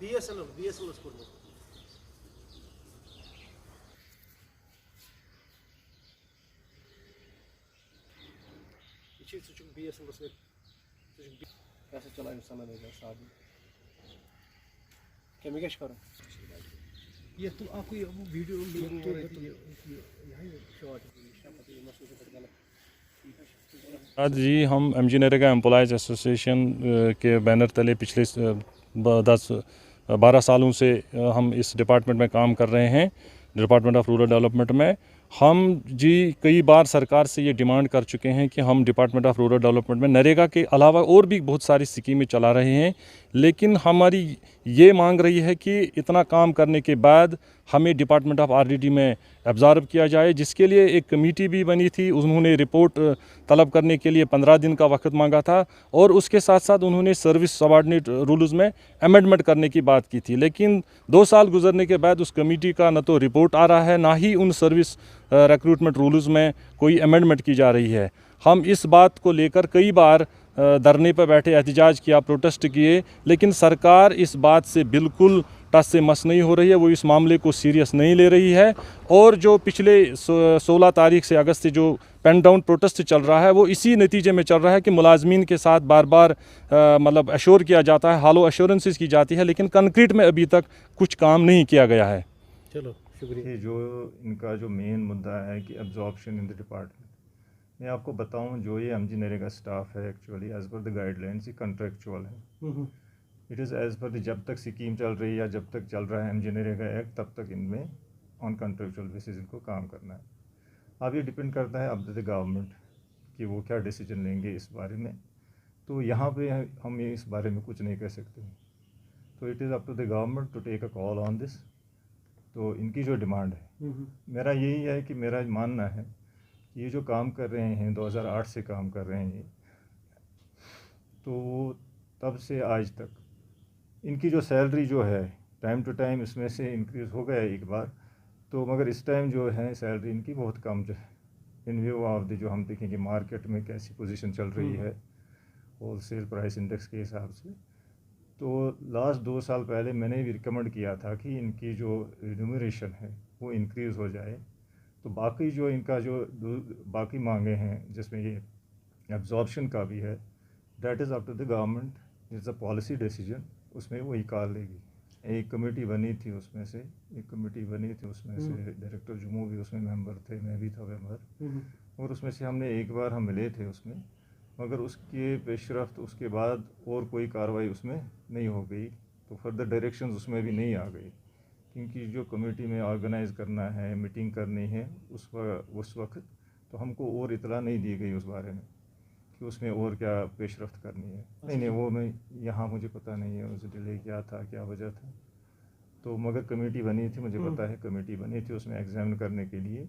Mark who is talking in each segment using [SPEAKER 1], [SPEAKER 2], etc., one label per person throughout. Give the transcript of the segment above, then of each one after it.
[SPEAKER 1] BSNL kurmuş. İçi suçuk BSNL suçuk कैसे चलाएं साला देगा साथ में क्या मैं क्या करूं ये तो आपको ये वीडियो तो रहती है यही शॉट
[SPEAKER 2] आज जी हम MG नरेगा एम्प्लॉयज़ एसोसिएशन के बैनर तले पिछले 12 सालों से हम इस डिपार्टमेंट में काम कर रहे हैं, डिपार्टमेंट ऑफ रूरल डेवलपमेंट में। हम जी कई बार सरकार से ये डिमांड कर चुके हैं कि हम डिपार्टमेंट ऑफ रूरल डेवलपमेंट में नरेगा के अलावा और भी बहुत सारी स्कीमें चला रहे हैं, लेकिन हमारी ये मांग रही है कि इतना काम करने के बाद हमें डिपार्टमेंट ऑफ RDD में एब्जॉर्ब किया जाए, जिसके लिए एक कमेटी भी बनी थी। उन्होंने रिपोर्ट तलब करने के लिए 15 दिन का वक्त मांगा था और उसके साथ साथ उन्होंने सर्विस सबऑर्डिनेट रूल्स में अमेंडमेंट करने की बात की थी। लेकिन 2 साल गुजरने के बाद उस कमेटी का न तो रिपोर्ट आ रहा है, ना ही उन सर्विस रिक्रूटमेंट रूल्स में कोई अमेंडमेंट की जा रही है। हम इस बात को लेकर कई बार धरने पर बैठे, एहतजाज किया, प्रोटेस्ट किए, लेकिन सरकार इस बात से बिल्कुल टस से मस नहीं हो रही है। वो इस मामले को सीरियस नहीं ले रही है और जो पिछले 16 तारीख से अगस्त से जो पेन डाउन प्रोटेस्ट चल रहा है, वो इसी नतीजे में चल रहा है कि मुलाजमीन के साथ बार बार मतलब अश्योर किया जाता है, हालो अश्योरेंसेस की जाती है, लेकिन कंक्रीट में अभी तक कुछ काम नहीं किया गया है।
[SPEAKER 1] चलो शुक्रिया।
[SPEAKER 3] जो इनका जो मेन मुद्दा है कि एब्जॉर्प्शन इन द डिपार्टमेंट, मैं आपको बताऊं, जो ये MG नरेगा स्टाफ है actually as per the guidelines ये कॉन्ट्रेक्चुअल है। इट इज़ एज़ पर जब तक स्कीम चल रही है या जब तक चल रहा है MG नरेगा एक्ट, तब तक इनमें ऑन कॉन्ट्रेक्चुअल बेसिस इनको काम करना है। अब ये डिपेंड करता है अब द गवर्नमेंट कि वो क्या डिसीजन लेंगे इस बारे में। तो यहाँ पे हम ये इस बारे में कुछ नहीं कह सकते। तो it is up to the government to take a call on this. तो इनकी जो डिमांड है, मेरा यही है कि मेरा मानना है कि ये जो काम कर रहे हैं 2008 से काम कर रहे हैं, तो तब से आज तक इनकी जो सैलरी जो है टाइम टू टाइम इसमें से इंक्रीज़ हो गया एक बार, तो मगर इस टाइम जो है सैलरी इनकी बहुत कम जो है इन व्यू ऑफ द जो हम देखेंगे मार्केट में कैसी पोजीशन चल रही है होल सेल प्राइस इंडेक्स के हिसाब से। तो लास्ट 2 साल पहले मैंने भी रिकमेंड किया था कि इनकी जो रिन्यूमरेशन है वो इंक्रीज़ हो जाए। तो बाकी जो इनका जो बाकी मांगे हैं जिसमें ये एब्जॉर्प्शन का भी है, that is up to the government, it's a policy decision, उसमें वही कॉल लेगी। एक कमेटी बनी थी उसमें से डायरेक्टर जुमो भी उसमें मेंबर थे, मैं भी था मेंबर, और उसमें से हमने एक बार हम मिले थे उसमें, मगर उसके पेशरफ्त उसके बाद और कोई कार्रवाई उसमें नहीं हो गई। तो फर्दर डायरेक्शंस उसमें भी नहीं आ गई, क्योंकि जो कमेटी में ऑर्गेनाइज़ करना है, मीटिंग करनी है उस वक्त तो हमको और इतला नहीं दी गई उस बारे में कि उसमें और क्या पेशरफ्त करनी है। नहीं वो मैं यहाँ मुझे पता नहीं है उस डिले क्या था, क्या वजह था। तो मगर कमेटी बनी थी, मुझे पता है कमेटी बनी थी उसमें एग्जामिन करने के लिए।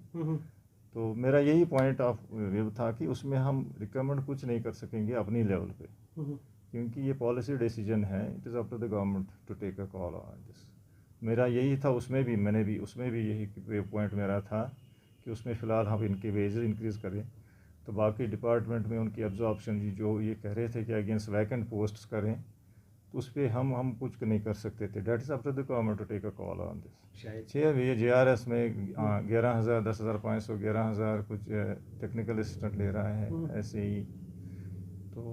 [SPEAKER 3] तो मेरा यही पॉइंट ऑफ व्यू था कि उसमें हम रिकमेंड कुछ नहीं कर सकेंगे अपनी लेवल पे, क्योंकि ये पॉलिसी डिसीजन है। It is up to the government to take a call on this. मेरा यही था, उसमें भी यही पॉइंट मेरा था कि उसमें फ़िलहाल हम इनके वेजेस इंक्रीज़ करें। तो बाकी डिपार्टमेंट में उनकी एब्जॉर्प्शन जो ये कह रहे थे कि अगेंस्ट वैकेंट पोस्ट्स करें, तो उस पर हम कुछ नहीं कर सकते थे। That is up to the government to take a call on this. 6 ये JRS में 11,000, 10,500, 11,000 कुछ टेक्निकल असिस्टेंट ले रहा है ऐसे ही। तो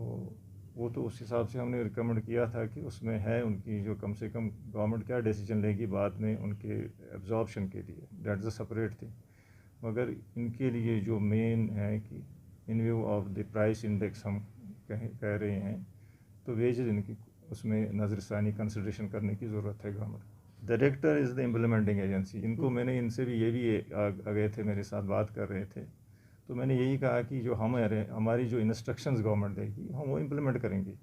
[SPEAKER 3] वो तो उस हिसाब से हमने रिकमेंड किया था कि उसमें है उनकी जो कम से कम गवर्नमेंट क्या डिसीजन लेगी बाद में उनके एब्जॉर्प्शन के लिए, डेट इज़ अ सेपरेट थी। मगर इनके लिए जो मेन है कि इन view of the price index हम कह रहे हैं, तो वेजेस इनकी उसमें नज़रसानी कंसिडरेशन करने की ज़रूरत है government. Director is the implementing agency. इनको मैंने इनसे भी आ गए थे, मेरे साथ बात कर रहे थे, तो मैंने यही कहा कि जो हमारी जो इंस्ट्रक्शंस गवर्नमेंट देगी हम वो इम्प्लीमेंट करेंगे।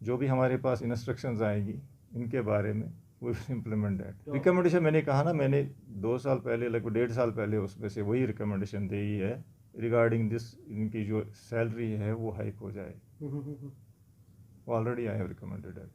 [SPEAKER 3] जो भी हमारे पास इंस्ट्रक्शंस आएगी इनके बारे में वो इम्प्लीमेंट दैट। रिकमेंडेशन मैंने कहा ना, मैंने 2 साल पहले लगभग 1.5 साल पहले उसमें से वही रिकमेंडेशन दी है रिगार्डिंग दिस, इनकी जो सैलरी है वो हाइक हो जाए। Already I have recommended that.